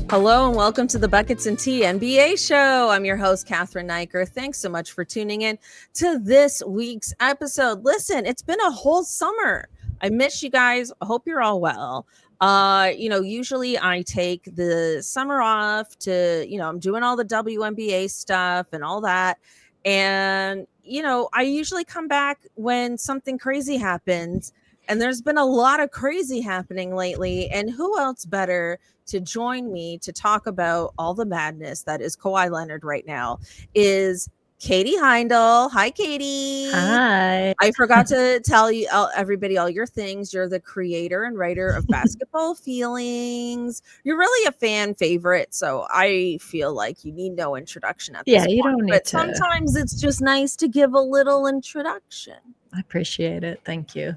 Hello and welcome to the Buckets and Tea NBA show. I'm your host, Cathryn Niker. Thanks so much for tuning in to this week's episode. Listen, it's been a whole summer. I miss you guys. I hope you're all well. Usually I take the summer off to, I'm doing all the WNBA stuff and all that. And, I usually come back when something crazy happens. And there's been a lot of crazy happening lately. And who else better to join me to talk about all the madness that is Kawhi Leonard right now is Katie Heindl. Hi, Katie. Hi. I forgot to tell you, everybody, all your things. You're the creator and writer of Basketball Feelings. You're really a fan favorite, so I feel like you need no introduction at this point. You don't need but to. Sometimes it's just nice to give a little introduction. I appreciate it. Thank you.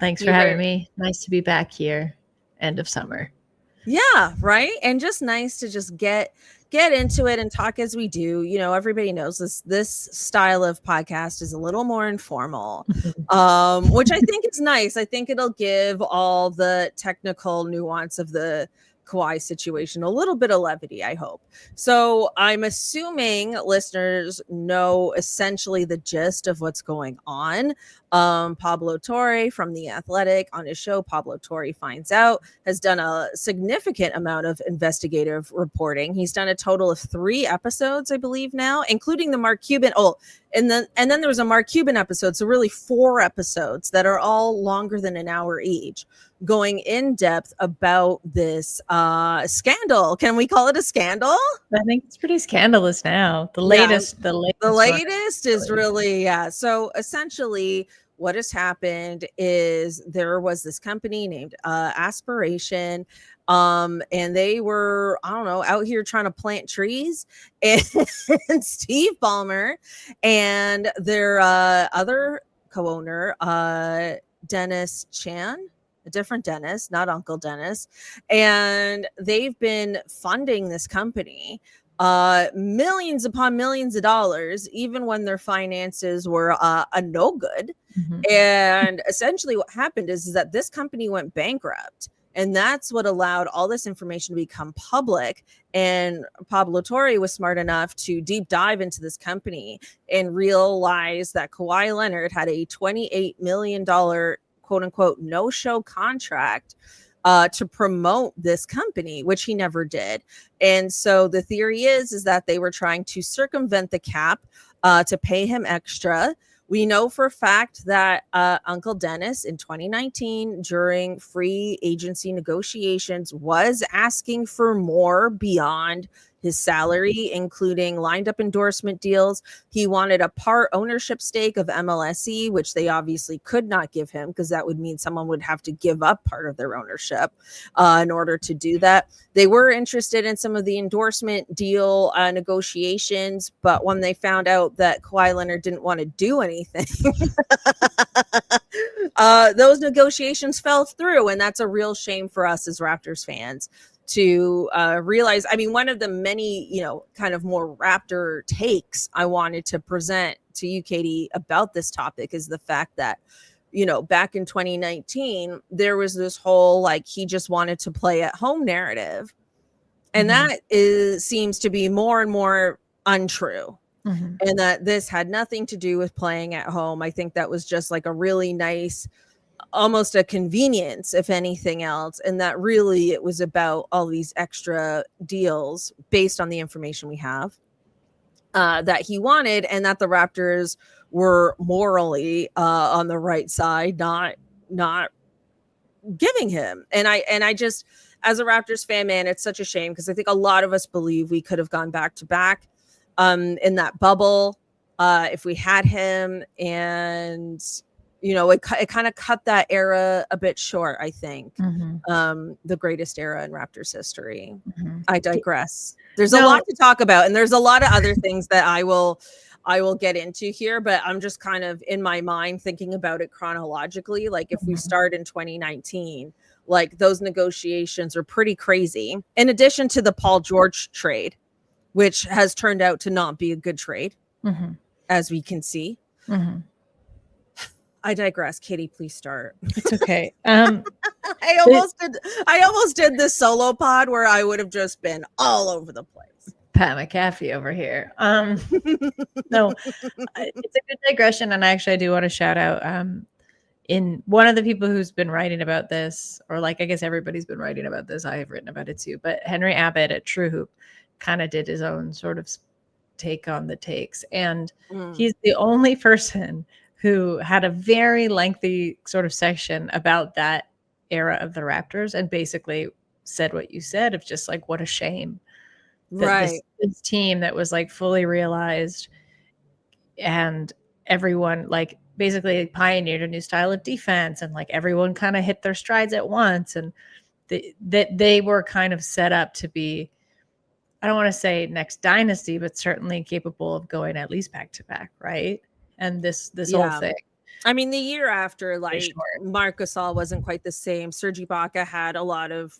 Thanks for having me. Nice to be back here. End of summer. Yeah, right. And just nice to just get into it and talk as we do. Everybody knows this style of podcast is a little more informal, which I think is nice. I think it'll give all the technical nuance of the Kawhi situation a little bit of levity, I hope. So I'm assuming listeners know essentially the gist of what's going on. Pablo Torre from The Athletic on his show, Pablo Torre Finds Out, has done a significant amount of investigative reporting. He's done a total of 3 episodes, I believe now, including the Mark Cuban. And then there was a Mark Cuban episode. So really 4 episodes that are all longer than an hour each, going in depth about this scandal. Can we call it a scandal? I think it's pretty scandalous now. The latest is really, yeah. So essentially what has happened is there was this company named Aspiration. And they were, I don't know, out here trying to plant trees. And Steve Ballmer and their other co-owner, Dennis Chan, a different Dennis, not Uncle Dennis. And they've been funding this company millions upon millions of dollars, even when their finances were a no good. Mm-hmm. And essentially what happened is that this company went bankrupt. And that's what allowed all this information to become public. And Pablo Torre was smart enough to deep dive into this company and realize that Kawhi Leonard had a $28 million quote unquote no-show contract to promote this company, which he never did. And so the theory is that they were trying to circumvent the cap to pay him extra. We know for a fact that Uncle Dennis in 2019, during free agency negotiations, was asking for more beyond his salary, including lined up endorsement deals. He wanted a part ownership stake of MLSE, which they obviously could not give him because that would mean someone would have to give up part of their ownership in order to do that. They were interested in some of the endorsement deal negotiations, but when they found out that Kawhi Leonard didn't want to do anything, those negotiations fell through. And that's a real shame for us as Raptors fans to realize. I mean, one of the many, kind of more Raptor takes I wanted to present to you, Katie, about this topic is the fact that, back in 2019, there was this whole, he just wanted to play at home narrative. And that seems to be more and more untrue. Mm-hmm. And that this had nothing to do with playing at home. I think that was just a really nice, almost a convenience, if anything else. And that really it was about all these extra deals based on the information we have that he wanted, and that the Raptors were morally on the right side, not giving him. And I just, as a Raptors fan, man, it's such a shame because I think a lot of us believe we could have gone back to back in that bubble if we had him. And it kind of cut that era a bit short, I think. Mm-hmm. The greatest era in Raptors history. Mm-hmm. I digress. There's a lot to talk about, and there's a lot of other things that I will get into here, but I'm just kind of in my mind thinking about it chronologically. If we start in 2019, those negotiations are pretty crazy. In addition to the Paul George trade, which has turned out to not be a good trade, as we can see. Mm-hmm. I digress. Katie, please start. It's okay. I almost did this solo pod where I would have just been all over the place. Pat McAfee over here. No, it's a good digression, and actually I do want to shout out in one of the people who's been writing about this, or like I guess everybody's been writing about this. I have written about it too, but Henry Abbott at True Hoop kind of did his own sort of take on the takes, and he's the only person who had a very lengthy sort of section about that era of the Raptors, and basically said what you said of just like what a shame that Right. this team that was like fully realized and everyone like basically pioneered a new style of defense, and like everyone kind of hit their strides at once, and that they were kind of set up to be, I don't want to say next dynasty, but certainly capable of going at least back to back, right? And this whole thing. I mean, the year after, like, Marc Gasol wasn't quite the same. Serge Ibaka had a lot of,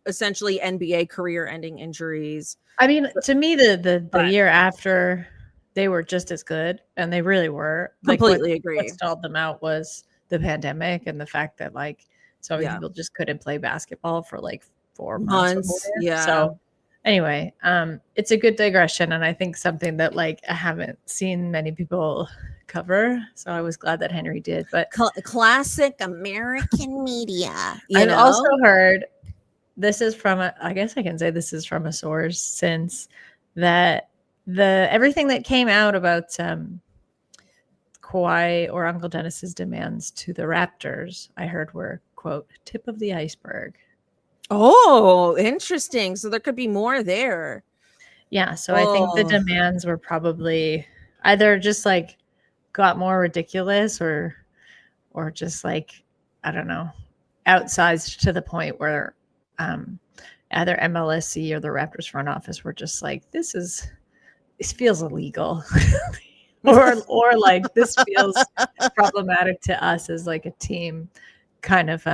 essentially NBA career-ending injuries. I mean, to me, the year after, they were just as good, and they really were. Completely agree. What stalled them out was the pandemic and the fact that like so many people just couldn't play basketball for like 4 months. Yeah. So anyway, it's a good digression, and I think something that like I haven't seen many people cover. So I was glad that Henry did. But classic American media. I've also heard, this is from I guess I can say this is from a source, since that everything that came out about Kawhi or Uncle Dennis's demands to the Raptors, I heard were, quote, tip of the iceberg. Oh, interesting. So there could be more there. Yeah. So I think the demands were probably either just like got more ridiculous or just like, I don't know, outsized to the point where either MLSC or the Raptors front office were just like, this feels illegal. or like this feels problematic to us as like a team, kind of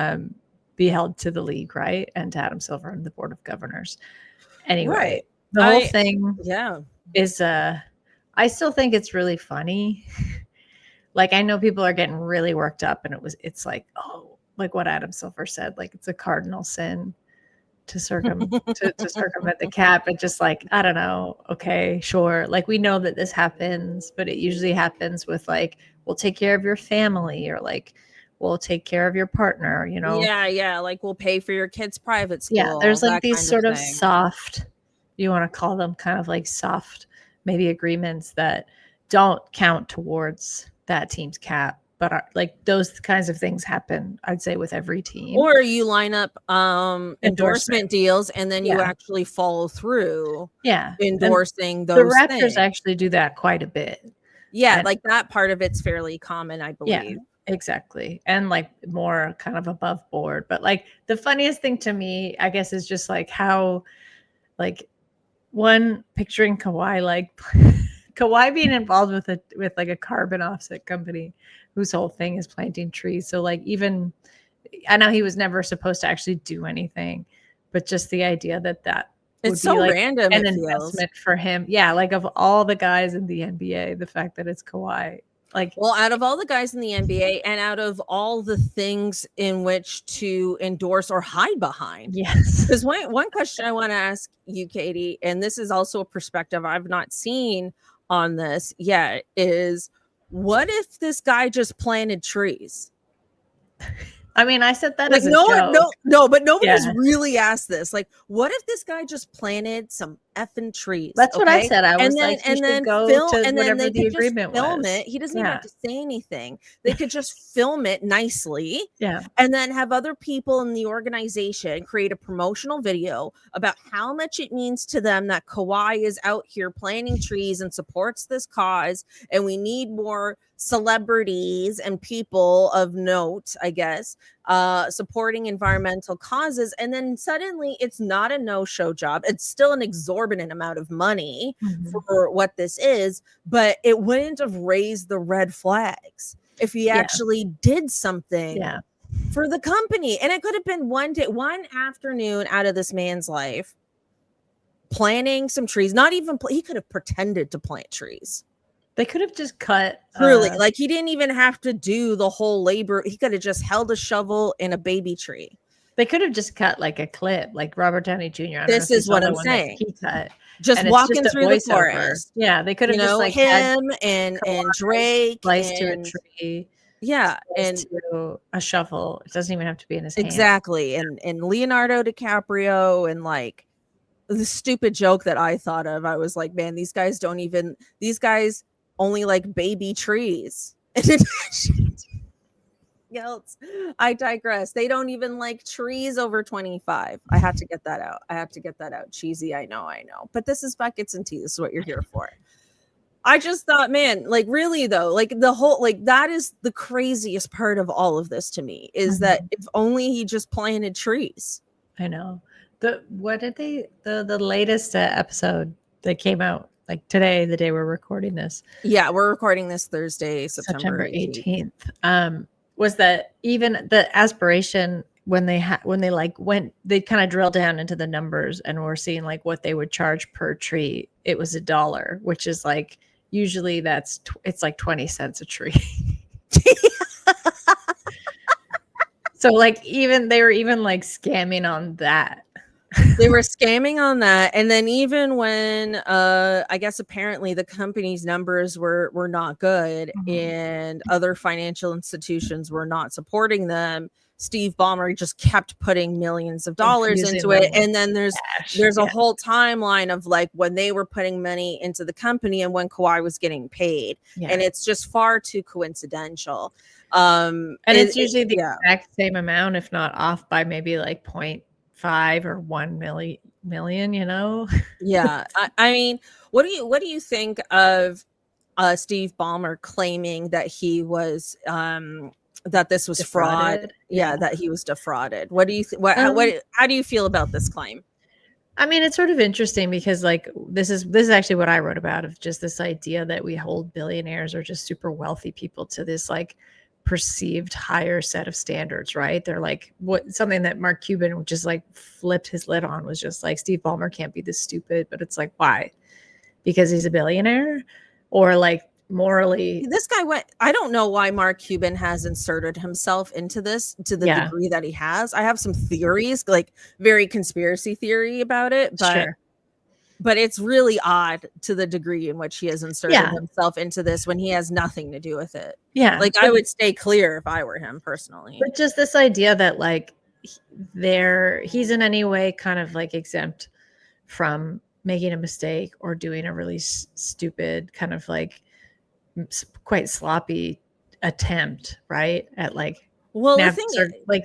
be held to the league, right? And to Adam Silver and the board of governors. Anyway, the whole thing is I still think it's really funny. Like, I know people are getting really worked up, and it's like, oh, like what Adam Silver said, like it's a cardinal sin to circumvent the cap. And just like, I don't know, okay, sure, like we know that this happens, but it usually happens with like, we'll take care of your family, or like we'll take care of your partner, like we'll pay for your kids' private school. There's like these sort of soft, you want to call them kind of like soft maybe agreements that don't count towards that team's cap, but like those kinds of things happen, I'd say, with every team. Or you line up endorsement deals, and then you actually follow through. Yeah, endorsing those. The Raptors things. actually do that quite a bit. Yeah, like that part of it's fairly common, I believe. Yeah, exactly, and like more kind of above board. But like the funniest thing to me, I guess, is just like how, like, one, picturing Kawhi, like Kawhi being involved with like a carbon offset company whose whole thing is planting trees. So like, even, I know he was never supposed to actually do anything, but just the idea that it's so like random, an investment for him. Yeah, like of all the guys in the NBA, the fact that it's Kawhi. Like, well, out of all the guys in the NBA, and out of all the things in which to endorse or hide behind. Yes. Because one question I want to ask you, Katie, and this is also a perspective I've not seen on this yet, is what if this guy just planted trees? I mean, I said that like, as a joke. No, but nobody's really asked this. Like, what if this guy just planted some effing trees? That's what I said. I was like, and then go film, to and whatever then the agreement film was. It. He doesn't even have to say anything. They could just film it nicely. Yeah. And then have other people in the organization create a promotional video about how much it means to them that Kawhi is out here planting trees and supports this cause. And we need more celebrities and people of note, I guess, supporting environmental causes. And then suddenly it's not a no-show job. It's still an exorbitant amount of money for what this is, but it wouldn't have raised the red flags if he actually did something for the company. And it could have been one afternoon out of this man's life, planting some trees. Not even he could have pretended to plant trees. They could have just cut. Truly, like he didn't even have to do the whole labor. He could have just held a shovel in a baby tree. They could have just cut like a clip, like Robert Downey Jr. I don't know This if you is saw what the I'm one that saying. he cut. Just And it's walking just a through the voiceover. forest. Yeah, they could have just like had him and Kawhi Drake sliced to a and tree, yeah, sliced to a shovel. It doesn't even have to be in his hand. exactly. And Leonardo DiCaprio and like the stupid joke that I thought of. I was like, man, these guys only like baby trees. Else. I digress. They don't even like trees over 25. I had to get that out. Cheesy, I know. But this is buckets and tea. This is what you're here for. I just thought, man, like really though, like the whole, like that is the craziest part of all of this to me is that if only he just planted trees. I know. The latest episode that came out like today, the day we're recording this. Yeah, we're recording this Thursday, September 18th. Was that even the aspiration when they kind of drill down into the numbers and we're seeing like what they would charge per tree. It was $1, which is like usually it's like 20 cents a tree. So like they were even like scamming on that. They were scamming on that. And then even when I guess apparently the company's numbers were not good and other financial institutions were not supporting them, Steve Ballmer just kept putting millions of dollars into it. And then there's a whole timeline of like when they were putting money into the company and when Kawhi was getting paid. And it's just far too coincidental. And it's usually the exact same amount, if not off by maybe like 0.5 or 1 million, you know? Yeah. I mean, what do you think of Steve Ballmer claiming that he was that this was defrauded? Fraud? Yeah, that he was defrauded. What do you how do you feel about this claim? I mean, it's sort of interesting because like this is actually what I wrote about, of just this idea that we hold billionaires or just super wealthy people to this like perceived higher set of standards, right? They're like something that Mark Cuban just like flipped his lid on was just like Steve Ballmer can't be this stupid, but it's like, why? Because he's a billionaire? Or like morally, this guy I don't know why Mark Cuban has inserted himself into this to the degree that he has. I have some theories, like very conspiracy theory about it, but it's really odd to the degree in which he has inserted himself into this when he has nothing to do with it. Yeah. Like I would stay clear if I were him personally. But just this idea that like he's in any way kind of like exempt from making a mistake or doing a really stupid kind of like quite sloppy attempt, right? At like, the thing is, like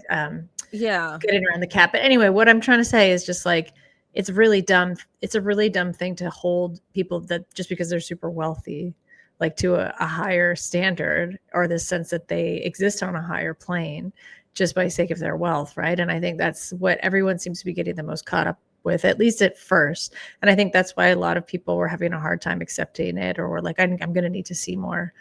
getting around the cap. But anyway, what I'm trying to say is just like, it's really dumb. It's a really dumb thing to hold people that just because they're super wealthy, like to a higher standard, or this sense that they exist on a higher plane just by sake of their wealth, right? And I think that's what everyone seems to be getting the most caught up with, at least at first. And I think that's why a lot of people were having a hard time accepting it, or were like, I'm going to need to see more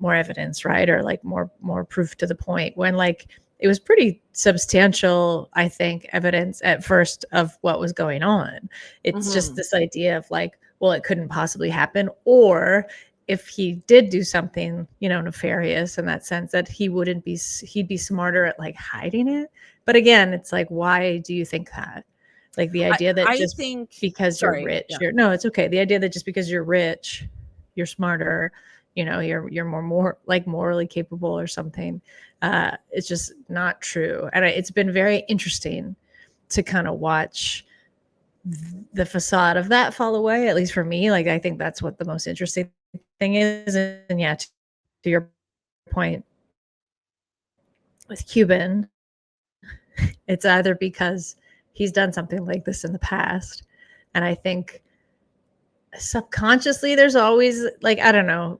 evidence, right? Or like more proof to the point, when like it was pretty substantial, I think, evidence at first of what was going on. It's just this idea of like, well, it couldn't possibly happen. Or if he did do something, you know, nefarious in that sense, that he'd be smarter at like hiding it. But again, it's like, why do you think that? Like the idea that because you're rich, no, it's okay. The idea that just because you're rich, you're smarter, you know, you're more like morally capable or something. It's just not true. And it's been very interesting to kind of watch the facade of that fall away, at least for me. Like, I think that's what the most interesting thing is. And yeah, to your point with Cuban, it's either because he's done something like this in the past, and I think subconsciously there's always like, I don't know,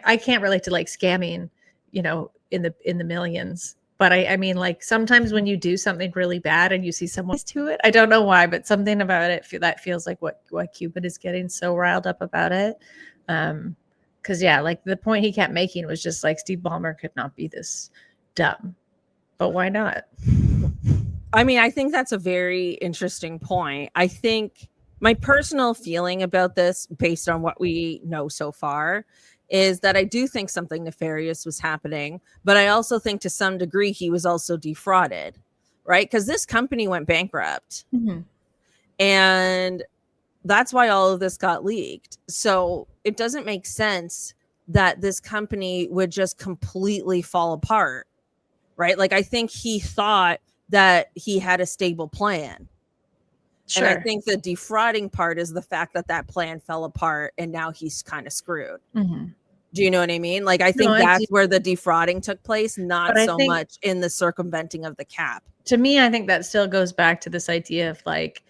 I can't relate to like scamming, you know, in the millions. But I mean, like sometimes when you do something really bad and you see someone to it, I don't know why, but something about it that feels like what Cuban is getting so riled up about it. Because like the point he kept making was just like, Steve Ballmer could not be this dumb, but why not? I mean, I think that's a very interesting point. I think my personal feeling about this, based on what we know so far, is that I do think something nefarious was happening, but I also think to some degree he was also defrauded, right? Because this company went bankrupt. Mm-hmm. And that's why all of this got leaked. So it doesn't make sense that this company would just completely fall apart, right? Like, I think he thought that he had a stable plan. Sure. And I think the defrauding part is the fact that that plan fell apart and now he's kind of screwed. Mm-hmm. Do you know what I mean? Like, I think that's where the defrauding took place, not so much in the circumventing of the cap. To me, I think that still goes back to this idea of like,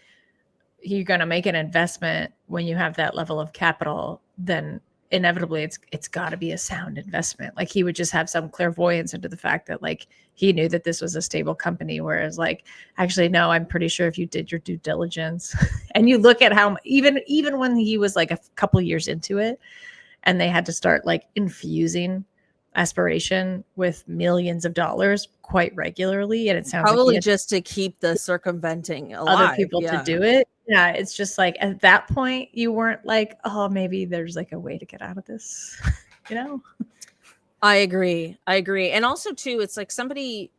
you're going to make an investment when you have that level of capital, then inevitably it's got to be a sound investment. Like, he would just have some clairvoyance into the fact that like he knew that this was a stable company, whereas like, actually, no, I'm pretty sure if you did your due diligence and you look at how even when he was like a couple years into it and they had to start like infusing aspiration with millions of dollars quite regularly, and it sounds probably like just to keep the circumventing alive, other people to do it. Yeah, it's just like at that point you weren't like, oh, maybe there's like a way to get out of this, you know? I agree. And also too, it's like somebody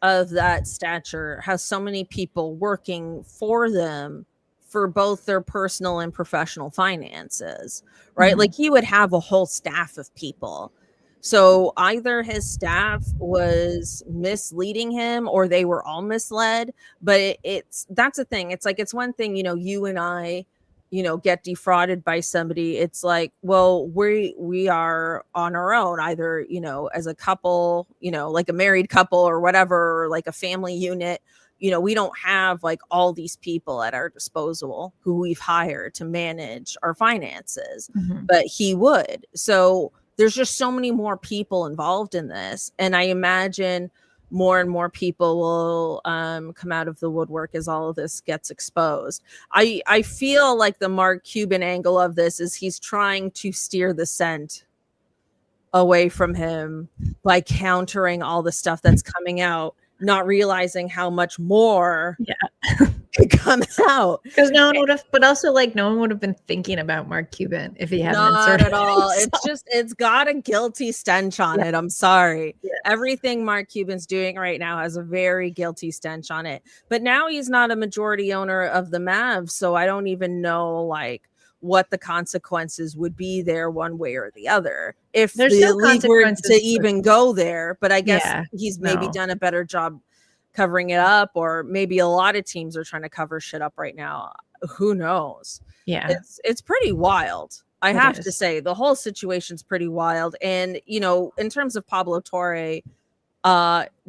of that stature has so many people working for them for both their personal and professional finances, right? Mm-hmm. Like, he would have a whole staff of people. So either his staff was misleading him or they were all misled. But that's the thing. It's like, it's one thing, you and I, get defrauded by somebody. It's like, well, we are on our own, either, as a couple, like a married couple or whatever, or like a family unit. We don't have like all these people at our disposal who we've hired to manage our finances, Mm-hmm. but he would. So there's just so many more people involved in this. And I imagine more and more people will come out of the woodwork as all of this gets exposed. I feel like the Mark Cuban angle of this is he's trying to steer the scent away from him by countering all the stuff that's coming out, not realizing how much more could come out. Because no one would have, but also like no one would have been thinking about Mark Cuban if he hadn't Not been at all. It's got a guilty stench on it. I'm sorry. Yes. Everything Mark Cuban's doing right now has a very guilty stench on it. But now he's not a majority owner of the Mavs, so I don't even know like what the consequences would be there one way or the other. If There's the no league were to consequences even go there, but I guess he's maybe no. done a better job covering it up, or maybe a lot of teams are trying to cover shit up right now. Who knows? Yeah. It's pretty wild. I have to say the whole situation's pretty wild. And, in terms of Pablo Torre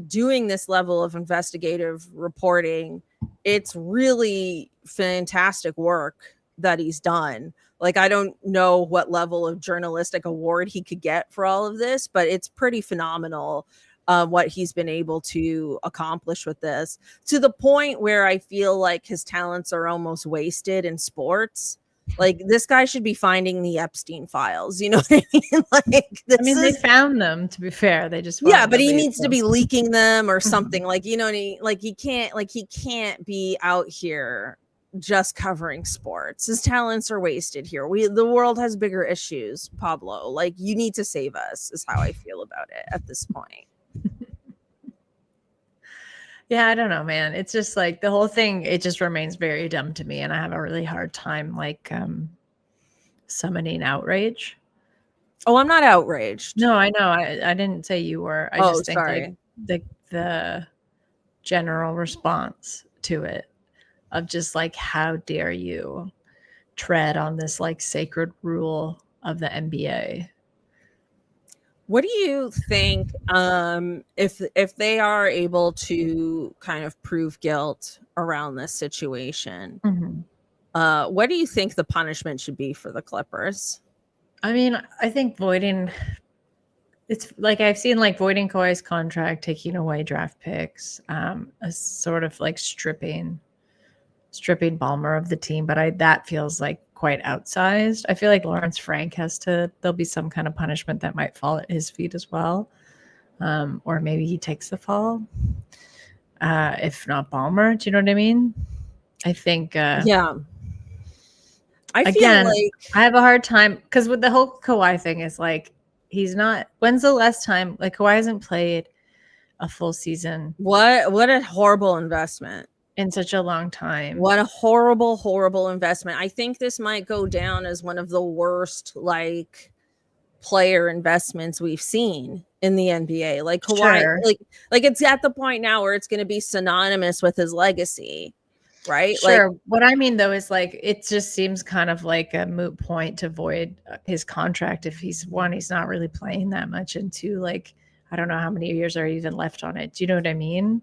doing this level of investigative reporting, it's really fantastic work that he's done. Like, I don't know what level of journalistic award he could get for all of this, but it's pretty phenomenal what he's been able to accomplish with this, to the point where I feel like his talents are almost wasted in sports. Like, this guy should be finding the Epstein files. You know what I mean? Like, they found them, to be fair. They just but he needs to be leaking them or something. Mm-hmm. Like, he can't be out here just covering sports. His talents are wasted here. The world has bigger issues, Pablo. Like, you need to save us, is how I feel about it at this point. Yeah, I don't know, man. It's just like the whole thing, it just remains very dumb to me. And I have a really hard time like summoning outrage. Oh, I'm not outraged. No, I know. I didn't say you were. I just think like the general response to it of just like, how dare you tread on this like sacred rule of the NBA? What do you think if they are able to kind of prove guilt around this situation? Mm-hmm. What do you think the punishment should be for the Clippers? I mean, I think it's like I've seen like voiding Kawhi's contract, taking away draft picks, a sort of like stripping Ballmer of the team, but that feels like quite outsized. I feel like Lawrence Frank there'll be some kind of punishment that might fall at his feet as well. Or maybe he takes the fall. If not Ballmer, do you know what I mean? I think, I feel like I have a hard time because with the whole Kawhi thing is like, when's the last time like Kawhi hasn't played a full season. What a horrible investment. In such a long time. What a horrible, horrible investment. I think this might go down as one of the worst, like, player investments we've seen in the NBA. Like Kawhi, Sure. like it's at the point now where it's going to be synonymous with his legacy, right? Sure. Like, what I mean though is like it just seems kind of like a moot point to void his contract if he's not really playing that much, and two, like I don't know how many years are even left on it. Do you know what I mean?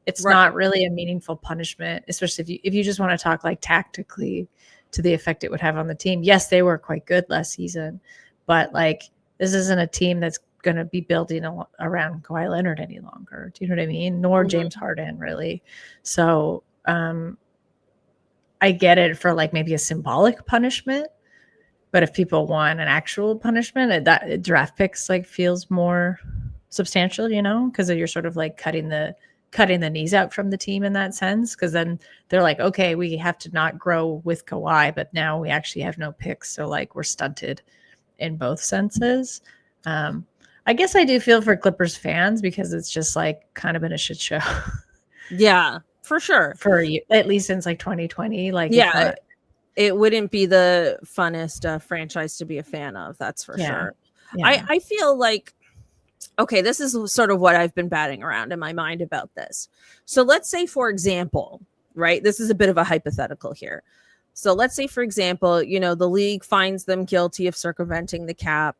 It's right. not really a meaningful punishment, especially if you just want to talk like tactically to the effect it would have on the team. Yes, they were quite good last season, but like this isn't a team that's going to be building around Kawhi Leonard any longer. Do you know what I mean? Nor James Harden, really. So I get it for like maybe a symbolic punishment, but if people want an actual punishment, that draft picks like feels more substantial, you know, because you're sort of like cutting the knees out from the team in that sense. Because then they're like, okay, we have to not grow with Kawhi, but now we actually have no picks, so like we're stunted in both senses. I guess I do feel for Clippers fans because it's just like kind of been a shit show. Yeah, for sure. For at least since like 2020. Like, yeah, it wouldn't be the funnest franchise to be a fan of. That's for sure. Yeah. I feel like, okay, this is sort of what I've been batting around in my mind about this. So let's say, for example, right, this is a bit of a hypothetical here. So let's say, for example, you know, the league finds them guilty of circumventing the cap.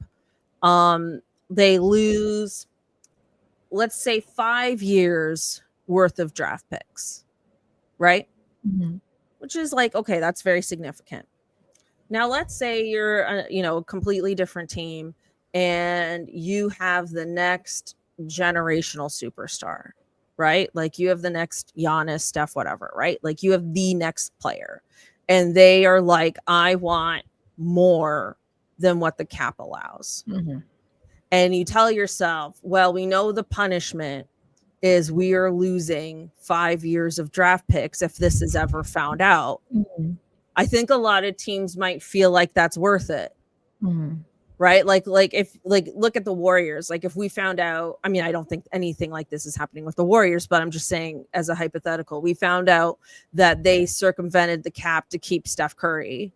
They lose, let's say, 5 years worth of draft picks, right? Mm-hmm. Which is like, okay, that's very significant. Now, let's say you're a completely different team and you have the next generational superstar, right? Like you have the next Giannis, Steph, whatever, right? Like you have the next player. And they are like, I want more than what the cap allows. Mm-hmm. And you tell yourself, well, we know the punishment is we are losing 5 years of draft picks if this is ever found out. Mm-hmm. I think a lot of teams might feel like that's worth it. Mm-hmm. Right? Like if look at the Warriors. Like if we found out, I mean, I don't think anything like this is happening with the Warriors, but I'm just saying as a hypothetical, we found out that they circumvented the cap to keep Steph Curry.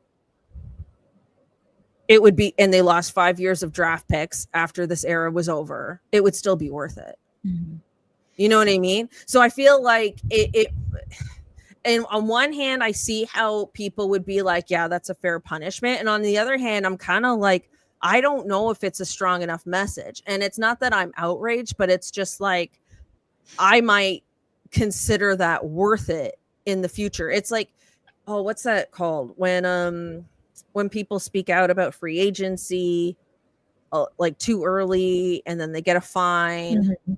It would be, and they lost 5 years of draft picks after this era was over. It would still be worth it. Mm-hmm. You know what I mean? So I feel like it and on one hand, I see how people would be like, yeah, that's a fair punishment. And on the other hand, I'm kind of like, I don't know if it's a strong enough message. And it's not that I'm outraged, but it's just like, I might consider that worth it in the future. It's like, oh, what's that called? When people speak out about free agency, like too early, and then they get a fine. Mm-hmm.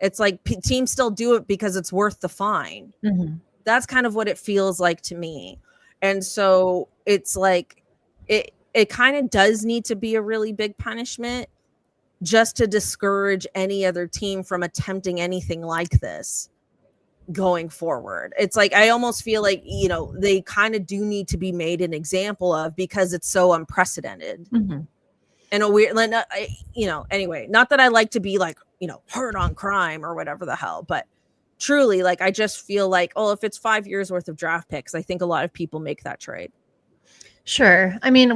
It's like teams still do it because it's worth the fine. Mm-hmm. That's kind of what it feels like to me. And so it's like, it kind of does need to be a really big punishment just to discourage any other team from attempting anything like this going forward. It's like, I almost feel like, you know, they kind of do need to be made an example of because it's so unprecedented. Mm-hmm. And a weird, you know, anyway, not that I like to be like, you know, hard on crime or whatever the hell, but truly, like, I just feel like, oh, if it's 5 years worth of draft picks, I think a lot of people make that trade. Sure. I mean,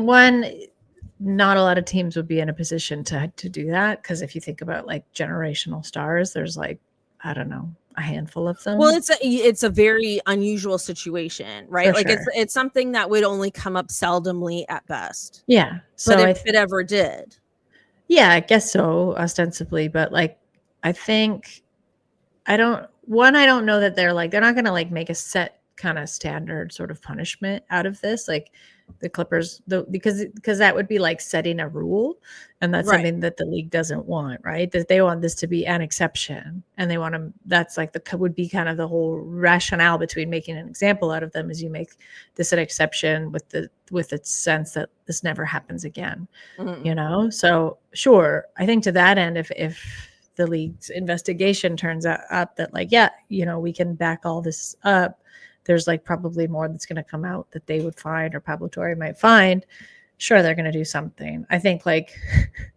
not a lot of teams would be in a position to do that. Because if you think about like generational stars, there's like, I don't know, a handful of them. Well, it's a very unusual situation, right? For like sure. it's something that would only come up seldomly at best. Yeah. So but if it ever did. Yeah, I guess so, ostensibly. But like, I think I don't know that they're not going to like make a set kind of standard sort of punishment out of this. Like the Clippers, because that would be like setting a rule. And that's Right. something that the league doesn't want, right? That they want this to be an exception. And they want to, that's like would be kind of the whole rationale between making an example out of them is you make this an exception with its sense that this never happens again, Mm-hmm. you know? So sure. I think to that end, if the league's investigation turns out that like, yeah, you know, we can back all this up, there's like probably more that's going to come out that they would find or Pablo Torre might find. Sure, they're going to do something. I think like,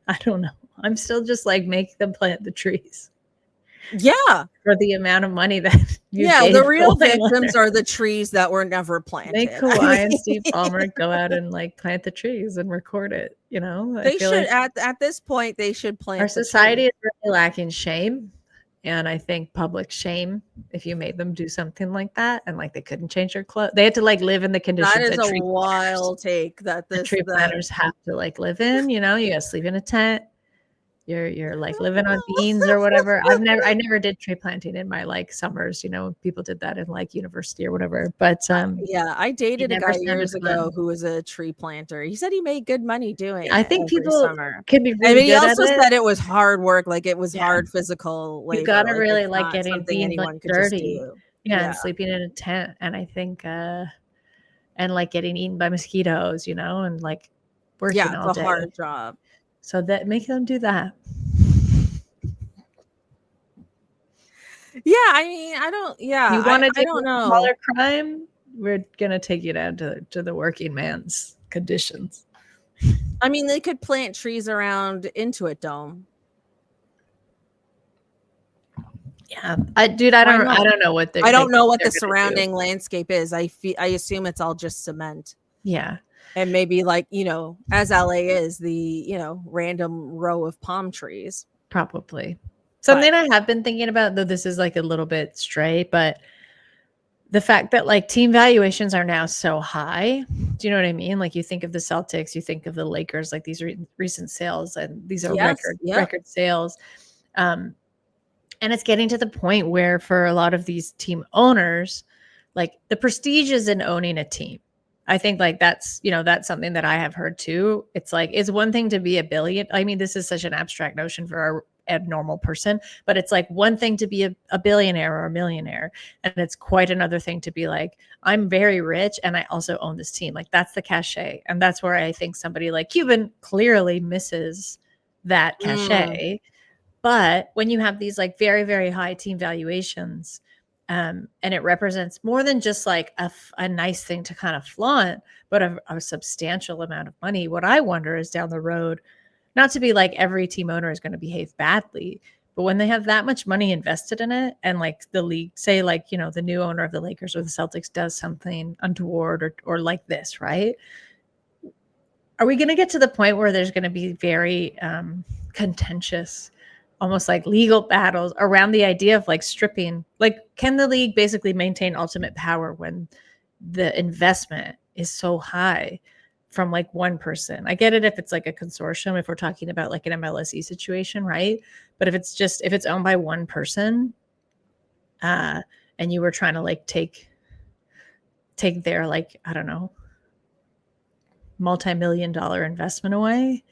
I don't know. I'm still just like, make them plant the trees. Yeah. for the amount of money that you Yeah, gave the real Kawhi victims Leonard. are the trees that were never planted. Make I Kawhi and mean, Steve Ballmer go out and like plant the trees and record it. You know, I they feel should like at this point they should our plant the society tree. is really lacking shame. And I think public shame, if you made them do something like that and like they couldn't change their clothes, they had to like live in the That conditions is that a wild take that tree planters have to like live in. You know, you gotta sleep in a tent. You're like living on beans or whatever. I never did tree planting in my like summers, you know, people did that in like university or whatever. But Yeah, I it dated a never guy sounded years ago fun. who was a tree planter. He said he made good money doing I it think every people summer. can be I really mean, he good at also it. said it was hard work, like it was Yeah. hard physical You labor. gotta Like really it's like not getting something being like anyone could just dirty. do. Yeah, Yeah. and sleeping in a tent. And I think and like getting eaten by mosquitoes, you know, and like working Yeah, it's all a day. hard job. So that make them do that. Yeah, I mean, I don't. Yeah, You want to I do don't know. smaller crime? We're gonna take you down to the working man's conditions. I mean, they could plant trees around Intuit Dome. Yeah, I don't know what I don't know what the they're gonna do. surrounding landscape is. I assume it's all just cement. Yeah, And maybe like, you know, as LA is, the, you know, random row of palm trees. probably. Something I have been thinking about, though this is like a little bit stray, but the fact that like team valuations are now so high. Do you know what I mean? Like you think of the Celtics, you think of the Lakers, like these recent sales, and these are record sales. And it's getting to the point where for a lot of these team owners, like the prestige is in owning a team. I think like that's, you know, that's something that I have heard too. It's like, it's one thing to be a billion. I mean, this is such an abstract notion for a normal person, but it's like one thing to be a billionaire or a millionaire. And it's quite another thing to be like, I'm very rich and I also own this team. Like that's the cachet. And that's where I think somebody like Cuban clearly misses that cachet. But when you have these like very, very high team valuations, and it represents more than just like a nice thing to kind of flaunt, but a substantial amount of money. What I wonder is down the road, not to be like every team owner is going to behave badly, but when they have that much money invested in it and like the league, say like, you know, the new owner of the Lakers or the Celtics does something untoward or like this, right? Are we going to get to the point where there's going to be very contentious, almost like legal battles around the idea of like stripping? Like, can the league basically maintain ultimate power when the investment is so high from like one person? I get it if it's like a consortium, if we're talking about like an MLSE situation, right? But if it's owned by one person, and you were trying to like take their like, I don't know, multi-million-dollar investment away,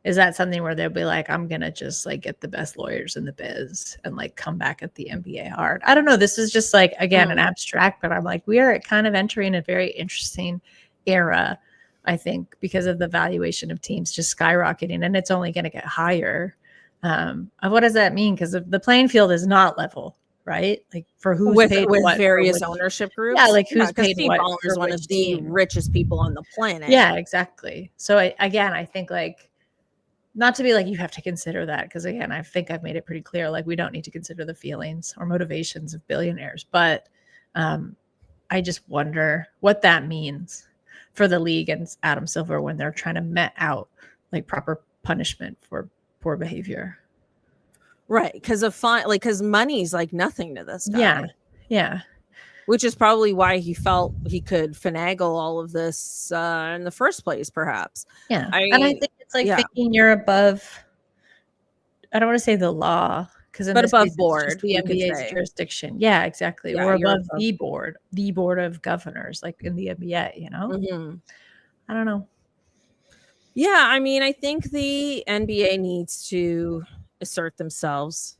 is that something where they'll be like, I'm gonna just like get the best lawyers in the biz and like come back at the NBA hard? I don't know. This is just like, again, an abstract, but I'm like, we are kind of entering a very interesting era, I think, because of the valuation of teams just skyrocketing, and it's only going to get higher. What does that mean? Because the playing field is not level, right? Like for who's paid with what various ownership groups. Yeah, like who's paid Steve what Ballmer is one of the richest people on the planet. Yeah, exactly. So I think like, not to be like, you have to consider that, because again, I think I've made it pretty clear, like we don't need to consider the feelings or motivations of billionaires. But I just wonder what that means for the league and Adam Silver when they're trying to met out like proper punishment for poor behavior. Right, because of fine, like because money's like nothing to this guy. Yeah. Which is probably why he felt he could finagle all of this in the first place, perhaps. Yeah, and I think it's like thinking you're above. I don't want to say the law, because in this above case, board, it's just the NBA's jurisdiction. Yeah, exactly. Yeah, or above the board of governors, like in the NBA. You know, I don't know. Yeah, I mean, I think the NBA needs to assert themselves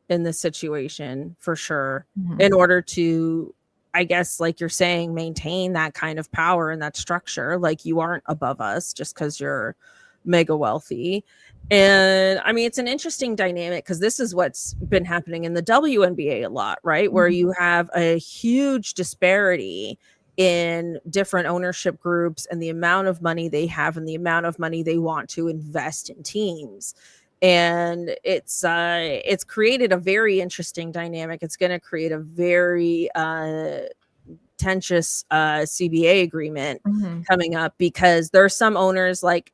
in this situation for sure, in order to, I guess, like you're saying, maintain that kind of power and that structure. Like you aren't above us just because you're mega wealthy. And I mean, it's an interesting dynamic because this is what's been happening in the WNBA a lot, right? Where you have a huge disparity in different ownership groups and the amount of money they have and the amount of money they want to invest in teams. and it's created a very interesting dynamic. It's going to create a very contentious CBA agreement coming up, because there are some owners, like,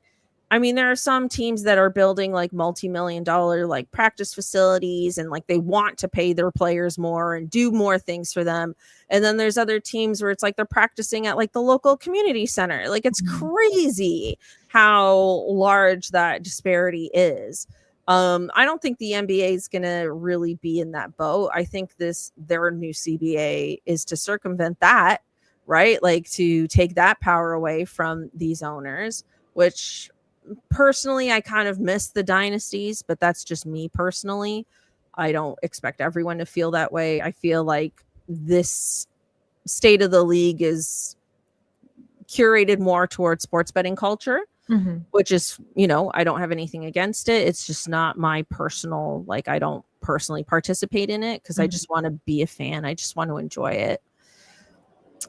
I mean, there are some teams that are building like multi-million-dollar like practice facilities, and like they want to pay their players more and do more things for them. And then there's other teams where it's like they're practicing at like the local community center. Like, it's crazy how large that disparity is. I don't think the NBA is going to really be in that boat. I think their new CBA is to circumvent that, right? Like, to take that power away from these owners, which personally I kind of miss the dynasties, but that's just me personally. I don't expect everyone to feel that way. I feel like this state of the league is curated more towards sports betting culture, which is, I don't have anything against it. It's just not my personal, like, I don't personally participate in it because I just want to be a fan. I just want to enjoy it.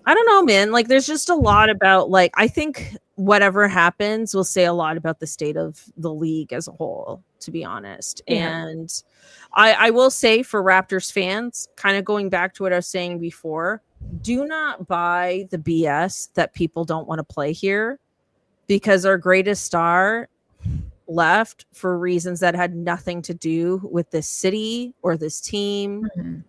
I don't know, man. Like, there's just a lot about, like, I think whatever happens will say a lot about the state of the league as a whole, to be honest. Yeah. And I will say, for Raptors fans, kind of going back to what I was saying before, do not buy the BS that people don't want to play here, because our greatest star left for reasons that had nothing to do with this city or this team.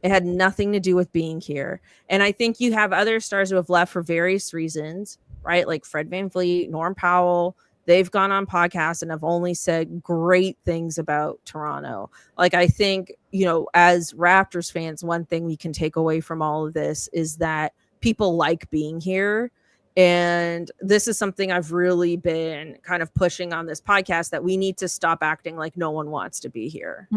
It had nothing to do with being here. And I think you have other stars who have left for various reasons, right? Like Fred VanVleet, Norm Powell. They've gone on podcasts and have only said great things about Toronto. Like, I think, as Raptors fans, one thing we can take away from all of this is that people like being here. And this is something I've really been kind of pushing on this podcast, that we need to stop acting like no one wants to be here.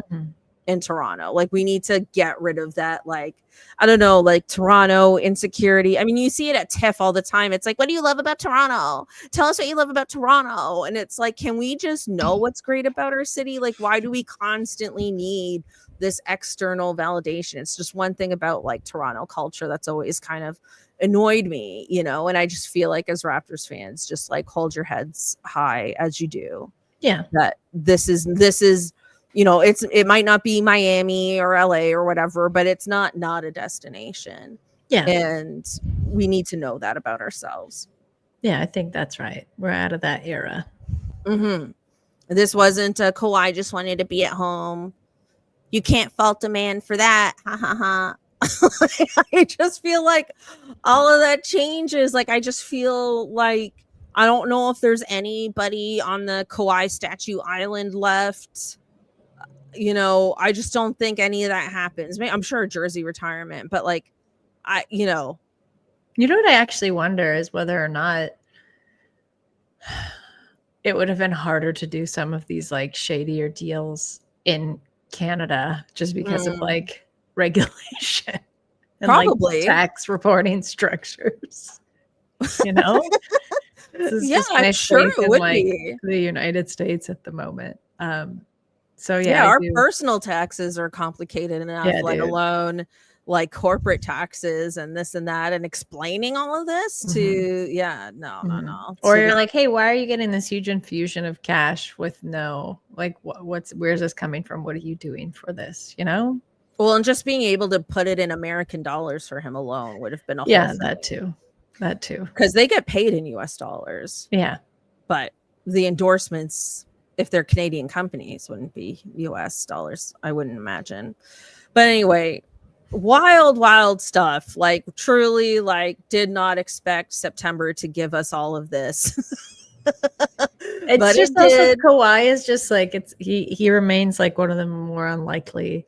In Toronto. Like, we need to get rid of that, like, I don't know, like Toronto insecurity. I mean, you see it at TIFF all the time. It's like, what do you love about Toronto? Tell us what you love about Toronto. And it's like, can we just know what's great about our city? Like, why do we constantly need this external validation? It's just one thing about like Toronto culture that's always kind of annoyed me, and I just feel like, as Raptors fans, just like hold your heads high as you do. Yeah. That this is it might not be Miami or LA or whatever, but it's not a destination. Yeah. And we need to know that about ourselves. Yeah, I think that's right. We're out of that era. This wasn't Kawhi just wanted to be at home. You can't fault a man for that. Ha ha ha. I just feel like all of that changes. Like, I just feel like, I don't know if there's anybody on the Kawhi statue island left. I just don't think any of that happens. I'm sure a jersey retirement, but like, you know what I actually wonder is whether or not it would have been harder to do some of these like shadier deals in Canada just because of like regulation and probably like tax reporting structures. Yeah, I'm sure it would be the United States at the moment. So our personal taxes are complicated enough, let alone like corporate taxes and this and that, and explaining all of this to no. Or you're like, hey, why are you getting this huge infusion of cash with no, like, where's this coming from? What are you doing for this? Well, and just being able to put it in American dollars for him alone would have been a whole thing. that too, because they get paid in US dollars. But the endorsements, if they're Canadian companies, wouldn't be US dollars, I wouldn't imagine. But anyway, wild stuff. Like, truly, like, did not expect September to give us all of this. It's but just also Kawhi is just like, he remains like one of the more unlikely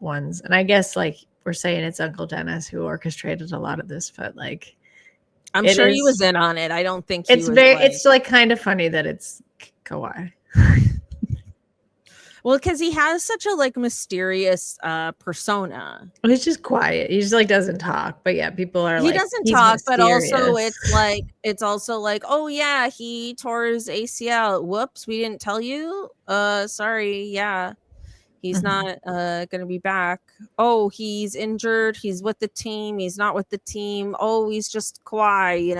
ones. And I guess like we're saying it's Uncle Dennis who orchestrated a lot of this, but like, I'm sure he was in on it. I don't think it's like kind of funny that it's Kawhi. Well, because he has such a like mysterious persona. He's just quiet. He just like doesn't talk. But yeah, people are he doesn't talk, mysterious. But also it's also like, oh yeah, he tore his ACL. Whoops, we didn't tell you. Sorry, yeah. He's not gonna be back. Oh, he's injured. He's with the team. He's not with the team. Oh, he's just Kawhi,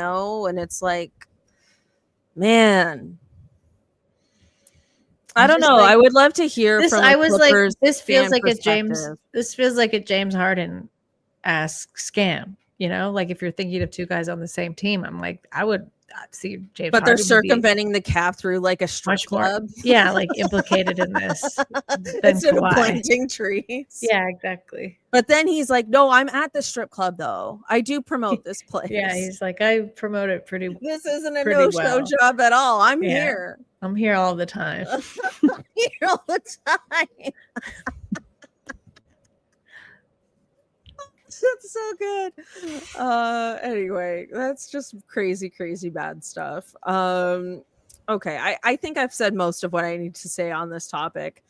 And it's like, man. I don't know. I would love to hear this. from I a was Clippers like, this feels fan like perspective. This feels like a James Harden-esque scam. You know, like if you're thinking of two guys on the same team, I'm like, I would see James But they're Harden would be circumventing the cap through like a strip much more, club yeah, like implicated in this than instead of Kawhi. planting trees. Yeah, exactly. But then he's like, no, I'm at the strip club though. I do promote this place. Yeah, he's like, I promote it pretty. This isn't a pretty no-show well. job at all. I'm Yeah. here. I'm here all the time. I'm here all the time. That's so good. Anyway, that's just crazy bad stuff. Okay, I think I've said most of what I need to say on this topic.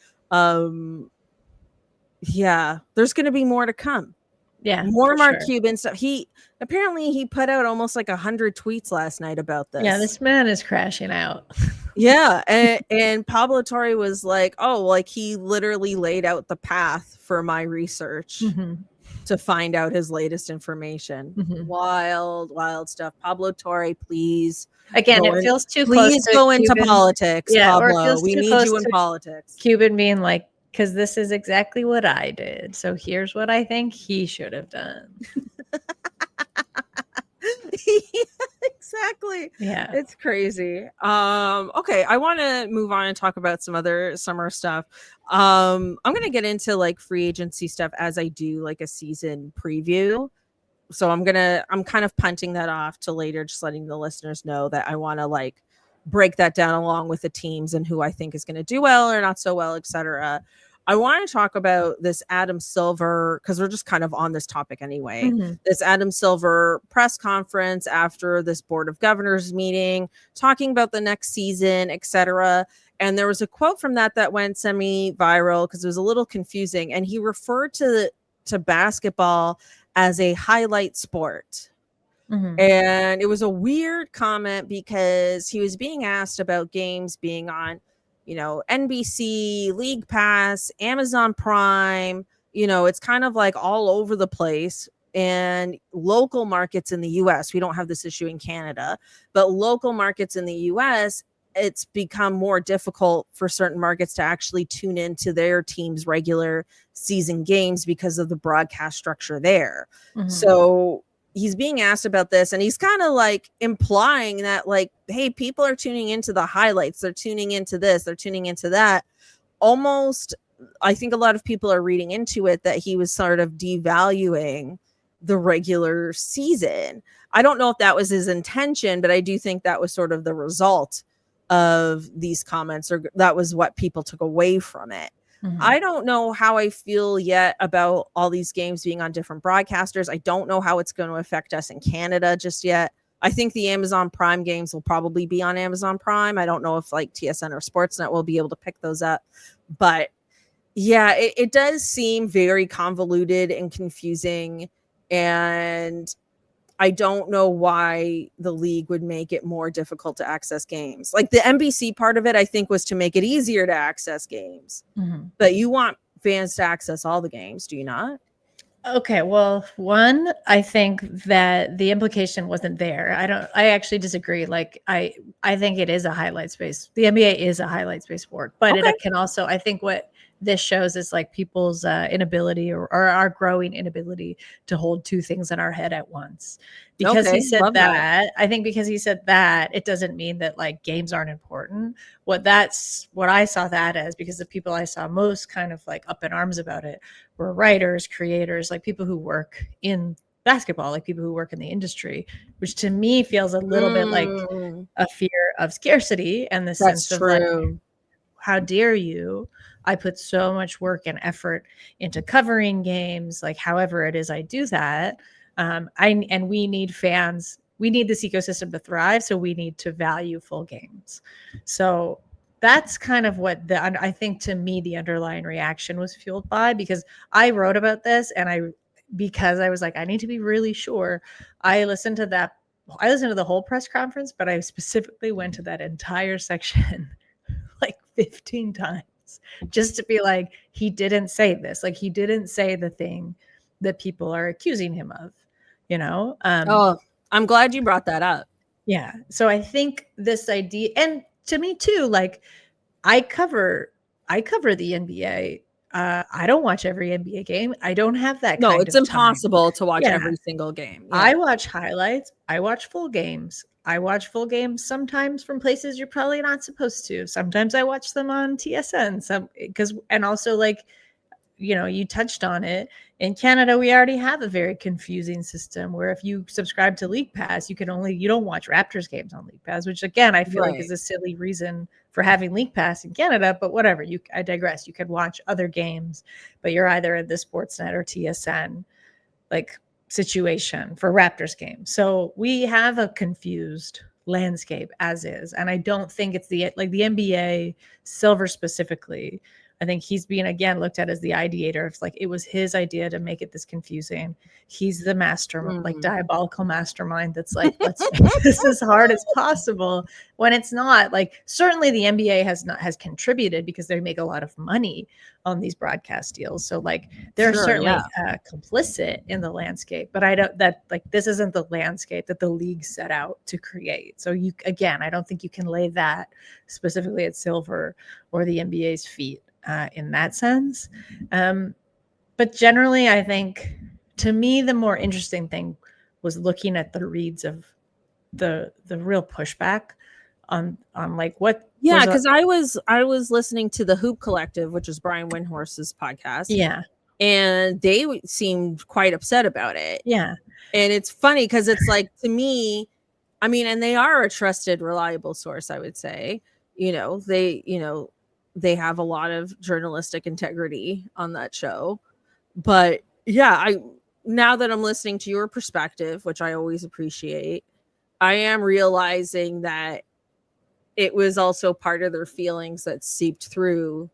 Yeah, there's going to be more to come. Yeah, more Mark Cuban stuff. He put out almost like 100 tweets last night about this. Yeah, this man is crashing out. Yeah, and Pablo Torre was like, oh, like he literally laid out the path for my research to find out his latest information. Wild stuff. Pablo Torre, please. Again, it feels too close. Please go into politics, yeah, Pablo. We need you in politics. Cuban being like, because this is exactly what I did. So here's what I think he should have done. Exactly. Yeah. It's crazy. Okay, I want to move on and talk about some other summer stuff. I'm going to get into like free agency stuff as I do like a season preview. So I'm kind of punting that off to later, just letting the listeners know that I want to like break that down along with the teams and who I think is going to do well or not so well, etc. I want to talk about this Adam Silver because we're just kind of on this topic anyway. This Adam Silver press conference after this Board of Governors meeting, talking about the next season, etc. And there was a quote from that went semi-viral because it was a little confusing. And he referred to basketball as a highlight sport. And it was a weird comment because he was being asked about games being on, you know, NBC, League Pass, Amazon Prime. You know, it's kind of like all over the place. And local markets in the US, we don't have this issue in Canada, but local markets in the US, it's become more difficult for certain markets to actually tune into their team's regular season games because of the broadcast structure there. So he's being asked about this and he's kind of like implying that like, hey, people are tuning into the highlights. They're tuning into this. They're tuning into that. Almost, I think a lot of people are reading into it that he was sort of devaluing the regular season. I don't know if that was his intention, but I do think that was sort of the result of these comments, or that was what people took away from it. I don't know how I feel yet about all these games being on different broadcasters. I don't know how it's going to affect us in Canada just yet. I think the Amazon Prime games will probably be on Amazon Prime. I don't know if like TSN or Sportsnet will be able to pick those up. But yeah, it does seem very convoluted and confusing. And I don't know why the league would make it more difficult to access games. Like the NBC part of it, I think, was to make it easier to access games. But you want fans to access all the games, do you not? Okay, well, one, I think that the implication wasn't there. I actually disagree. Like I think it is a highlight space. The NBA is a highlight space sport, but it can also, I think what this shows is like people's inability or our growing inability to hold two things in our head at once. Because he said that, I think because he said that, it doesn't mean that like games aren't important. What I saw that as, because the people I saw most kind of like up in arms about it were writers, creators, like people who work in basketball, like people who work in the industry, which to me feels a little bit like a fear of scarcity and the sense of like, how dare you? I put so much work and effort into covering games, like however it is I do that. And we need fans. We need this ecosystem to thrive. So we need to value full games. So that's kind of what I think to me, the underlying reaction was fueled by, because I wrote about this and because I was like, I need to be really sure. I listened to the whole press conference, but I specifically went to that entire section like 15 times just to be like, he didn't say this. Like he didn't say the thing that people are accusing him of, you know? I'm glad you brought that up. Yeah. So I think this idea, and to me too, like I cover the NBA. I don't watch every NBA game. I don't have that No, kind it's of time. impossible to watch Yeah. every single game. Yeah. I watch highlights. I watch full games. I watch full games sometimes from places you're probably not supposed to. Sometimes I watch them on TSN. And also like, you know, you touched on it. In Canada, we already have a very confusing system where if you subscribe to League Pass, you don't watch Raptors games on League Pass, which again, I feel like is a silly reason for having League Pass in Canada, but whatever. I digress. You could watch other games, but you're either in the Sportsnet or TSN like situation for Raptors games. So we have a confused landscape as is. And I don't think it's the NBA, Silver specifically. I think he's being again looked at as the ideator. It's like it was his idea to make it this confusing. He's the master, like diabolical mastermind that's like, let's make this as hard as possible. When it's not. Like certainly the NBA has contributed because they make a lot of money on these broadcast deals. So like they're certainly complicit in the landscape, but this isn't the landscape that the league set out to create. So I don't think you can lay that specifically at Silver or the NBA's feet in that sense. But generally, I think to me, the more interesting thing was looking at the reads of the real pushback on like what. Yeah, because I was listening to the Hoop Collective, which is Brian Windhorse's podcast. Yeah. And they seemed quite upset about it. Yeah. And it's funny because it's like, to me, I mean, and they are a trusted, reliable source, I would say. They have a lot of journalistic integrity on that show. But yeah, now that I'm listening to your perspective, which I always appreciate, I am realizing that it was also part of their feelings that seeped through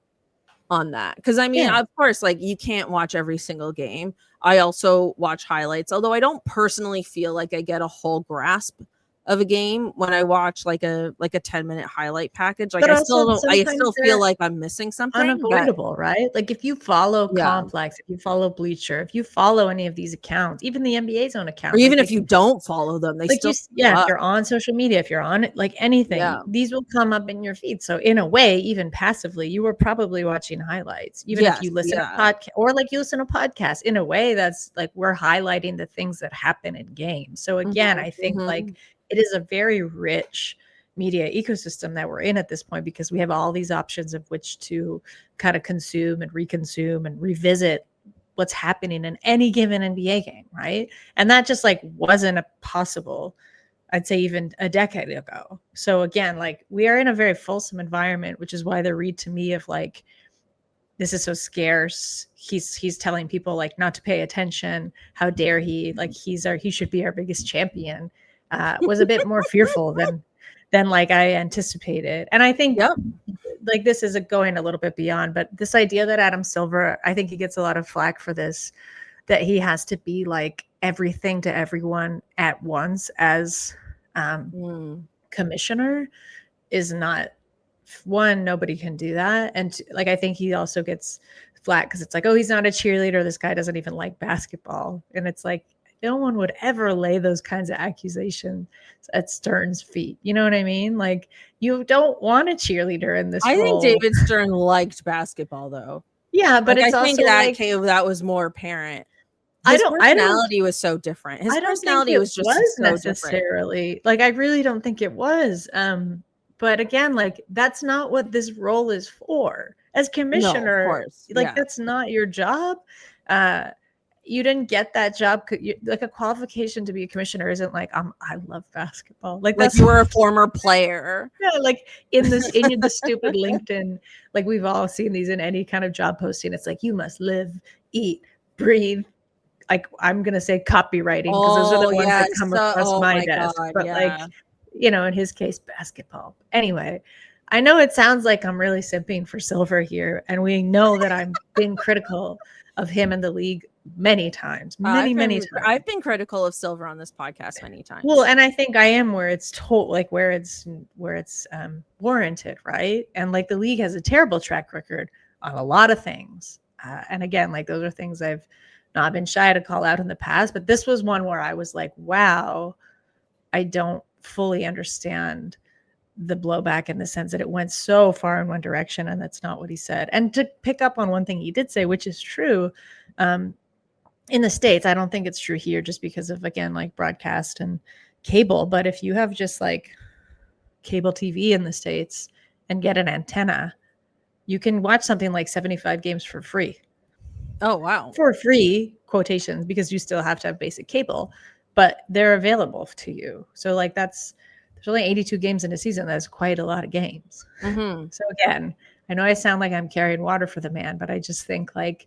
on that. Because I mean, of course, like you can't watch every single game. I also watch highlights, although I don't personally feel like I get a whole grasp of a game when I watch like a 10-minute highlight package. Like I still feel like I'm missing something. Unavoidable, right? Like if you follow Complex, if you follow Bleacher, if you follow any of these accounts, even the NBA's own account, or even if you don't follow them, they still if you're on social media, if you're on like anything, these will come up in your feed. So in a way, even passively, you were probably watching highlights, even if you listen to podcast or like you listen to podcasts. In a way, that's like we're highlighting the things that happen in games. So again, I think like it is a very rich media ecosystem that we're in at this point because we have all these options of which to kind of consume and reconsume and revisit what's happening in any given NBA game, right? And that just like wasn't possible, I'd say even a decade ago. So again, like we are in a very fulsome environment, which is why the read to me of like, this is so scarce. He's telling people like not to pay attention. How dare he? Like he should be our biggest champion. Was a bit more fearful than like I anticipated. And I think like this is going a little bit beyond, but this idea that Adam Silver, I think he gets a lot of flack for this, that he has to be like everything to everyone at once as commissioner is not one. Nobody can do that. And like, I think he also gets flack because it's like, oh, he's not a cheerleader. This guy doesn't even like basketball. And it's like, no one would ever lay those kinds of accusations at Stern's feet. You know what I mean? Like you don't want a cheerleader in this role. Think David Stern liked basketball though. Yeah, but like, it's I also think that was more apparent. His personality was so different. His personality was just so necessarily different. Like I really don't think it was. But again, like that's not what this role is for. As commissioner, no, of course. Like that's not your job. You didn't get that job. Like a qualification to be a commissioner isn't like I love basketball. Like that's you were a former player. Yeah, like in the stupid LinkedIn, like we've all seen these in any kind of job posting. It's like you must live, eat, breathe. Like I'm gonna say copywriting because those are the ones that come across my desk. But like, you know, in his case, basketball. Anyway, I know it sounds like I'm really simping for Silver here, and we know that I'm being critical of him and the league many times, many times. I've been critical of Silver on this podcast many times. Well, and I think I am where it's where it's warranted, right? And like the league has a terrible track record on a lot of things. And again, like those are things I've not been shy to call out in the past, but this was one where I was like, wow, I don't fully understand the blowback in the sense that it went so far in one direction, and that's not what he said. And to pick up on one thing he did say, which is true, in the States, I don't think it's true here just because of, again, like broadcast and cable. But if you have just like cable TV in the States and get an antenna, you can watch something like 75 games for free. Oh, wow. For free, quotations, because you still have to have basic cable, but they're available to you. So like there's only 82 games in a season. That's quite a lot of games. Mm-hmm. So again, I know I sound like I'm carrying water for the man, but I just think like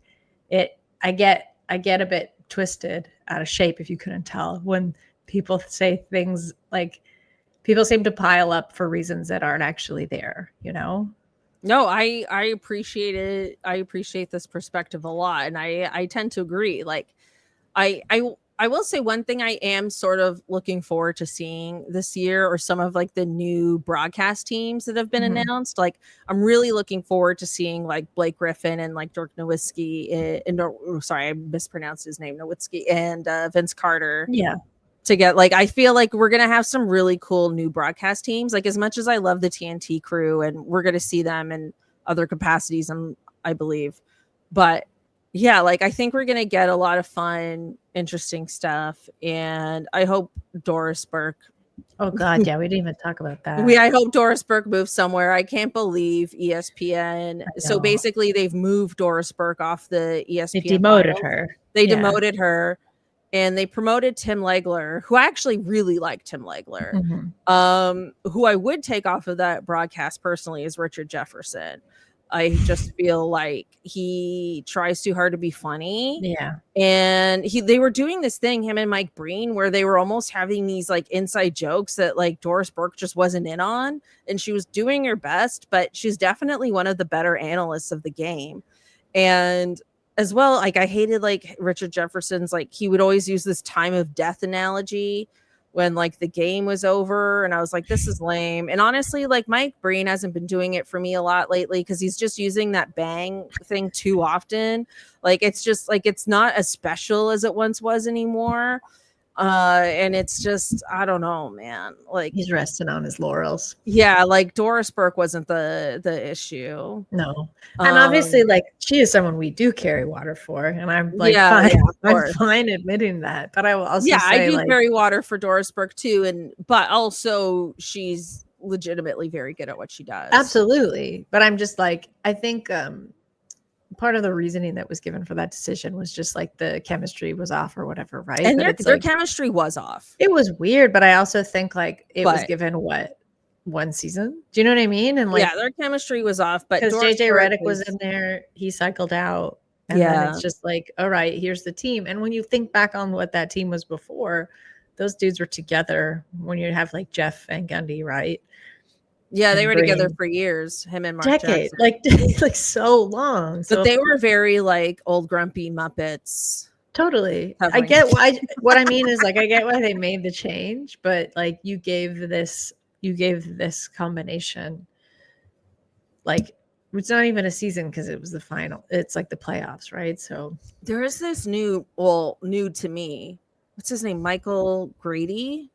I get a bit twisted out of shape, if you couldn't tell, when people say things like people seem to pile up for reasons that aren't actually there, you know? No, I appreciate it. I appreciate this perspective a lot. And I tend to agree. Like I will say one thing I am sort of looking forward to seeing this year, or some of like the new broadcast teams that have been announced. Like I'm really looking forward to seeing like Blake Griffin and like Dirk Nowitzki sorry, I mispronounced his name, Nowitzki, and Vince Carter. Yeah. To get like, I feel like we're gonna have some really cool new broadcast teams. Like as much as I love the TNT crew, and we're gonna see them in other capacities, I believe, but yeah, like I think we're gonna get a lot of fun, interesting stuff, and I hope Doris Burke. Oh God, yeah, we didn't even talk about that. I hope Doris Burke moves somewhere. I can't believe ESPN. So basically, they've moved Doris Burke off the ESPN. They demoted her. They demoted her. And they promoted Tim Legler, who I actually really like. Tim Legler, who I would take off of that broadcast personally, is Richard Jefferson. I just feel like he tries too hard to be funny. Yeah. And they were doing this thing, him and Mike Breen, where they were almost having these like inside jokes that like Doris Burke just wasn't in on. And she was doing her best, but she's definitely one of the better analysts of the game. And as well, like I hated like Richard Jefferson's, like he would always use this time of death analogy when like the game was over, and I was like, this is lame. And honestly, like Mike Breen hasn't been doing it for me a lot lately, because he's just using that bang thing too often. Like it's just like it's not as special as it once was anymore. And it's just, I don't know, man. Like he's resting on his laurels. Yeah, like Doris Burke wasn't the issue. No. And obviously, like she is someone we do carry water for, and I'm like I'm fine admitting that. But I will also say, I do carry water for Doris Burke too, but also she's legitimately very good at what she does. Absolutely. But I'm just like, I think part of the reasoning that was given for that decision was just like the chemistry was off or whatever, right? And their chemistry was off. It was weird, but I also think like it was given one season. Do you know what I mean? And like, yeah, their chemistry was off, but because JJ Redick was in there, he cycled out, and then it's just like, all right, here's the team. And when you think back on what that team was before, those dudes were together. When you have like Jeff Van Gundy, right? Yeah, they were together for years, him and Mark Jackson. like so long. But they were very like old grumpy Muppets. Totally. I get why. What I mean is like I get why they made the change, but like you gave this combination, like it's not even a season because it was the final. It's like the playoffs, right? So there is this new to me. What's his name? Michael Grady.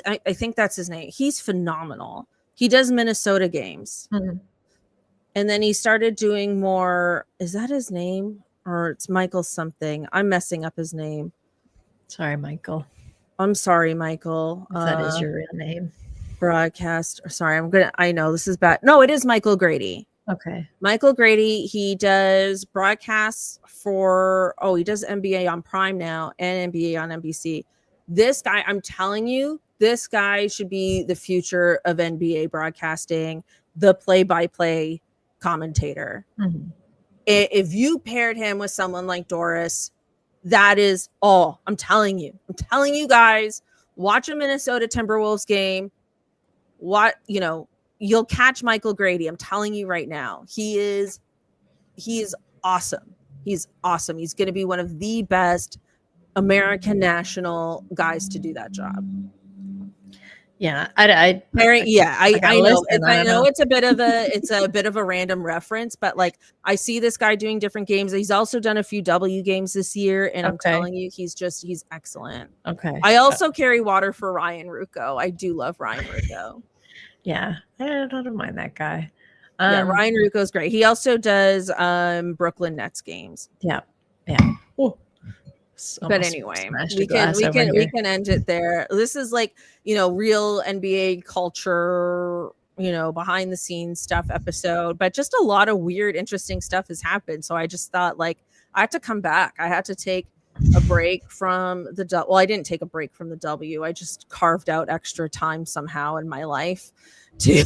I think that's his name. He's phenomenal. He does Minnesota games. And then he started doing more. Is that his name? Or it's Michael something. I'm messing up his name. Sorry, Michael. I'm sorry, Michael. If that is your real name. Broadcast. Sorry, I know this is bad. No, it is Michael Grady. Okay. Michael Grady. He does broadcasts he does NBA on Prime now and NBA on NBC. This guy, I'm telling you, this guy should be the future of NBA broadcasting, the play-by-play commentator. If you paired him with someone like Doris, that is all. I'm telling you guys, watch a Minnesota Timberwolves game. You'll catch Michael Grady. I'm telling you right now. He is awesome. He's awesome. He's going to be one of the best American national guys to do that job. Yeah, I know. I know it's a bit of a random reference, but like I see this guy doing different games. He's also done a few W games this year, and I'm telling you, he's excellent. Okay. I also carry water for Ryan Ruocco. I do love Ryan Ruocco. Yeah, I don't mind that guy. Yeah, Ryan Ruocco's great. He also does Brooklyn Nets games. Yeah. Ooh, But anyway, smashed a we can glass over here. end it there. This is like, real NBA culture, behind the scenes stuff episode, but just a lot of weird, interesting stuff has happened. So I just thought, like, I had to come back. I had to take a break from the well, I didn't take a break from the W. I just carved out extra time somehow in my life to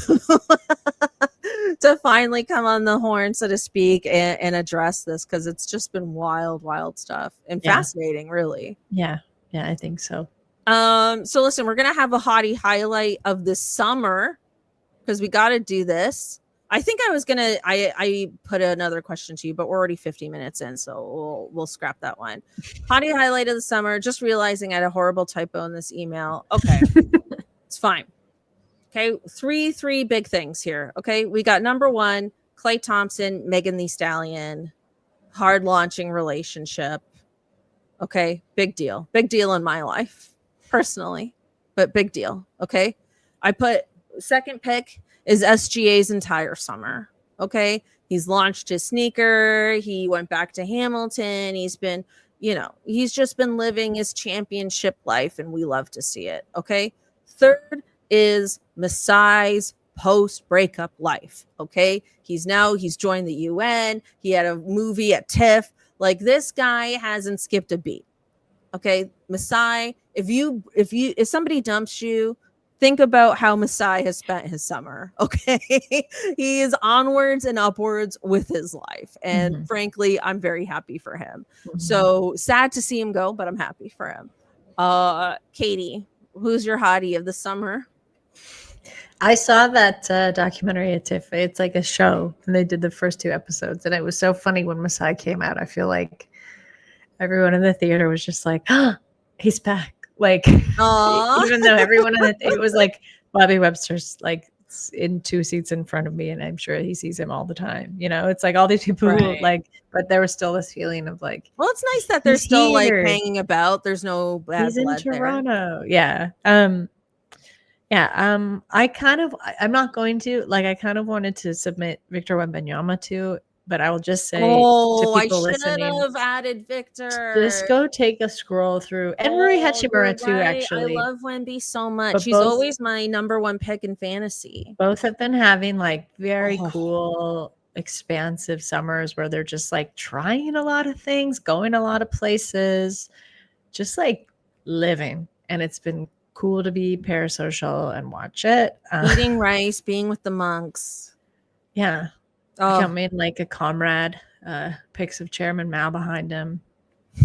to finally come on the horn, so to speak, and address this, because it's just been wild stuff and fascinating, really. Yeah, I think so. So listen, we're gonna have a hottie highlight of the summer, because we got to do this. I think I was gonna I put another question to you, but we're already 50 minutes in, so we'll scrap that one. Hottie highlight of the summer. Just realizing I had a horrible typo in this email. Okay, it's fine. Okay, three big things here. Okay, we got number one, Klay Thompson, Meagan the Stallion, hard launching relationship. Okay, big deal in my life, personally, but big deal. Okay, I put second pick is SGA's entire summer. Okay, he's launched his sneaker. He went back to Hamilton. He's been, he's just been living his championship life, and we love to see it. Okay, third is Masai's post-breakup life. Okay, he's joined the UN. He had a movie at TIFF. Like, this guy hasn't skipped a beat. Okay, Masai, if somebody dumps you, think about how Masai has spent his summer. Okay, he is onwards and upwards with his life, and frankly, I'm very happy for him. So sad to see him go, but I'm happy for him. Katie, who's your hottie of the summer? I saw that documentary at TIFF. It's like a show, and they did the first 2 episodes, and it was so funny when Masai came out. I feel like everyone in the theater was just like, "Oh, he's back!" Like, even though everyone in it was like, Bobby Webster's like in 2 seats in front of me, and I'm sure he sees him all the time. It's like all these people who, like, but there was still this feeling of like, well, it's nice that they're still here, like hanging about. There's no bad he's blood in Toronto. There. Yeah. I'm not going to, like, I kind of wanted to submit Victor Wembanyama too, but I will just say to people listening, I should have added Victor. Just go take a scroll through. And Rui Hachimura too, actually. I love Wemby so much. He's always my number 1 pick in fantasy. Both have been having like very cool, expansive summers where they're just like trying a lot of things, going a lot of places, just like living. And it's been cool to be parasocial and watch it. Eating rice, being with the monks. Yeah. Becoming like a comrade. Pics of Chairman Mao behind him,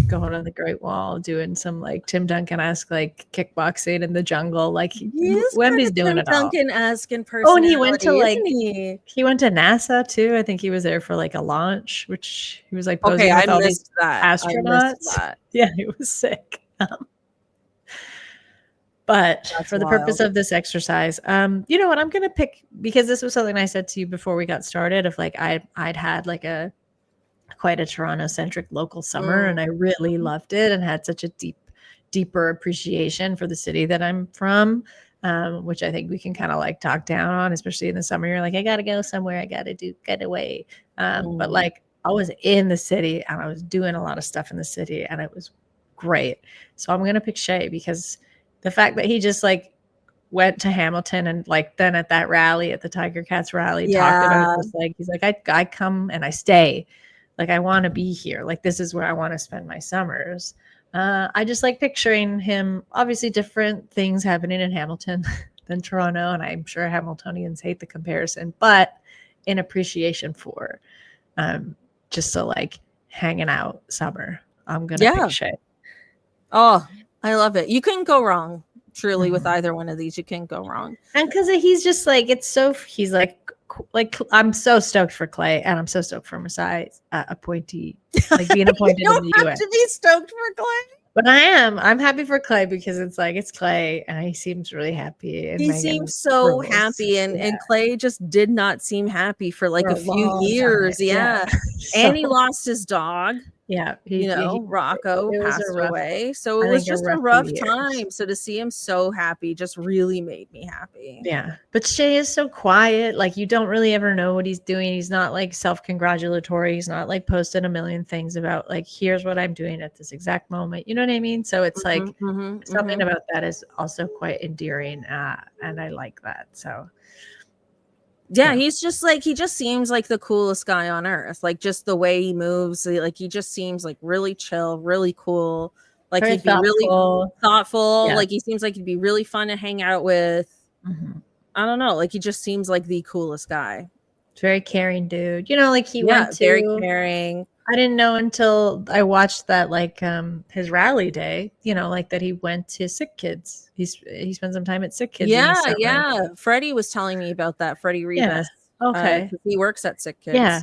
going on the Great Wall, doing some like Tim Duncan-esque like kickboxing in the jungle. Like, Wemby's doing it all. Duncan-esque in person. Oh, and he went to he went to NASA too. I think he was there for like a launch, which he was like posing with all these astronauts. Yeah, it was sick. But for the purpose of this exercise, you know what, I'm gonna pick, because this was something I said to you before we got started, of like I'd had like quite a Toronto-centric local summer, and I really loved it and had such a deeper appreciation for the city that I'm from, which I think we can kind of like talk down on, especially in the summer. You're like, I gotta go somewhere, I gotta get away. But like, I was in the city and I was doing a lot of stuff in the city, and it was great. So I'm gonna pick Shea, because the fact that he just like went to Hamilton and like then at that rally, at the Tiger Cats rally, talked about this, like, he's like, I come and I stay. Like, I want to be here. Like, this is where I want to spend my summers. I just like picturing him, obviously different things happening in Hamilton than Toronto. And I'm sure Hamiltonians hate the comparison, but in appreciation for just so like hanging out summer, I'm going to pick Shea. Oh, I love it. You couldn't go wrong. Truly, with either one of these, you can't go wrong. And because he's just like, he's like I'm so stoked for Klay, and I'm so stoked for Masai's appointee, like being appointed you in the UN. Have to be stoked for Klay. But I'm happy for Klay, because it's like, it's Klay and he seems really happy. And he seems so happy, and Klay just did not seem happy for like a few years. Yeah. And he lost his dog. Yeah, Rocco it was passed a rough, away. So it I was think, a just a rough few rough years. time. So to see him so happy just really made me happy. Yeah. But Shea is so quiet. Like, you don't really ever know what he's doing. He's not like self-congratulatory. He's not like posting a million things about like, here's what I'm doing at this exact moment. You know what I mean? So it's like something about that is also quite endearing. And I like that. So yeah, he's just like, he just seems like the coolest guy on earth. Like, just the way he moves, like he just seems like really chill, really cool. Like, very he'd be really thoughtful. Yeah. Like, he seems like he'd be really fun to hang out with. I don't know. Like, he just seems like the coolest guy. Very caring dude. You know, like he went to, very caring. I didn't know until I watched that, like his rally day, you know, like that he went to sick kids. He spent some time at sick kids. Yeah. Freddie was telling me about that. Freddie Rivas. Yeah. Okay. He works at sick kids. Yeah.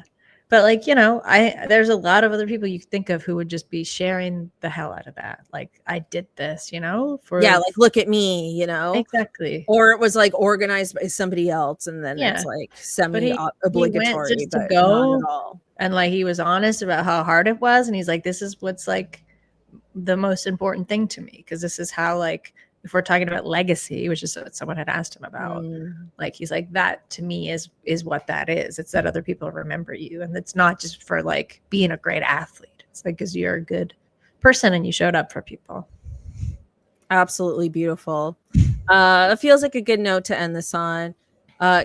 But like, you know, there's a lot of other people you think of who would just be sharing the hell out of that. Like, I did this, you know, like, look at me, you know. Exactly. Or it was like organized by somebody else, and then it's like semi-obligatory, just but to go, not at all. And like, he was honest about how hard it was, and he's like, this is what's like the most important thing to me, because this is how, like, if we're talking about legacy, which is what someone had asked him about, like, he's like, that to me is what that is. It's that other people remember you, and it's not just for like being a great athlete. It's like, because you're a good person and you showed up for people. Absolutely beautiful. It feels like a good note to end this on.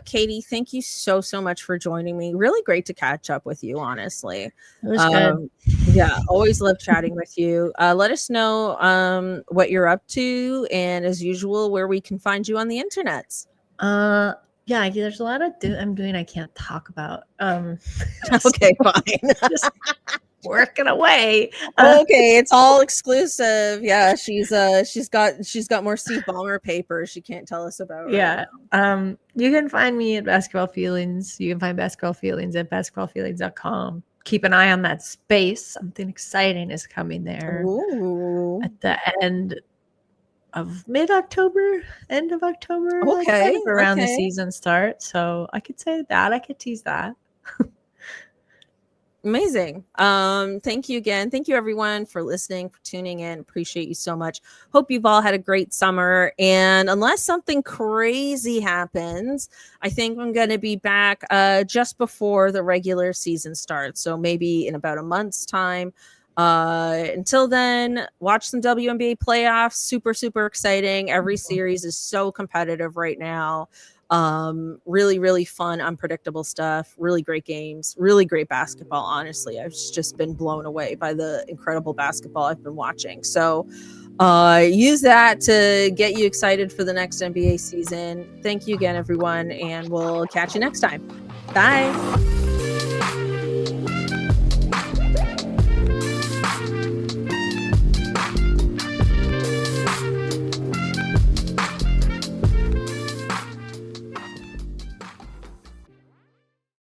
Katie, thank you so much for joining me. Really great to catch up with you, honestly. It was good. Yeah, always love chatting with you. Let us know what you're up to, and as usual, where we can find you on the internets. Yeah, there's a lot of I'm doing I can't talk about. Okay, fine. Just working away. Okay, it's all exclusive. Yeah, she's got more Steve Ballmer papers she can't tell us about. Yeah. Right, you can find me at Basketball Feelings. You can find Basketball Feelings at basketballfeelings.com. Keep an eye on that space. Something exciting is coming there. Ooh. At the end of mid-October, end of October. Okay. Like, kind of around the season start. So I could say that. I could tease that. Amazing. Thank you again. Thank you everyone for listening, for tuning in. Appreciate you so much. Hope you've all had a great summer. And unless something crazy happens, I think I'm going to be back just before the regular season starts. So maybe in about a month's time. Until then, watch some WNBA playoffs. Super exciting. Every series is so competitive right now. Really fun, unpredictable stuff, really great games, really great basketball. Honestly, I've just been blown away by the incredible basketball I've been watching. So use that to get you excited for the next NBA season. Thank you again, everyone, and we'll catch you next time. Bye.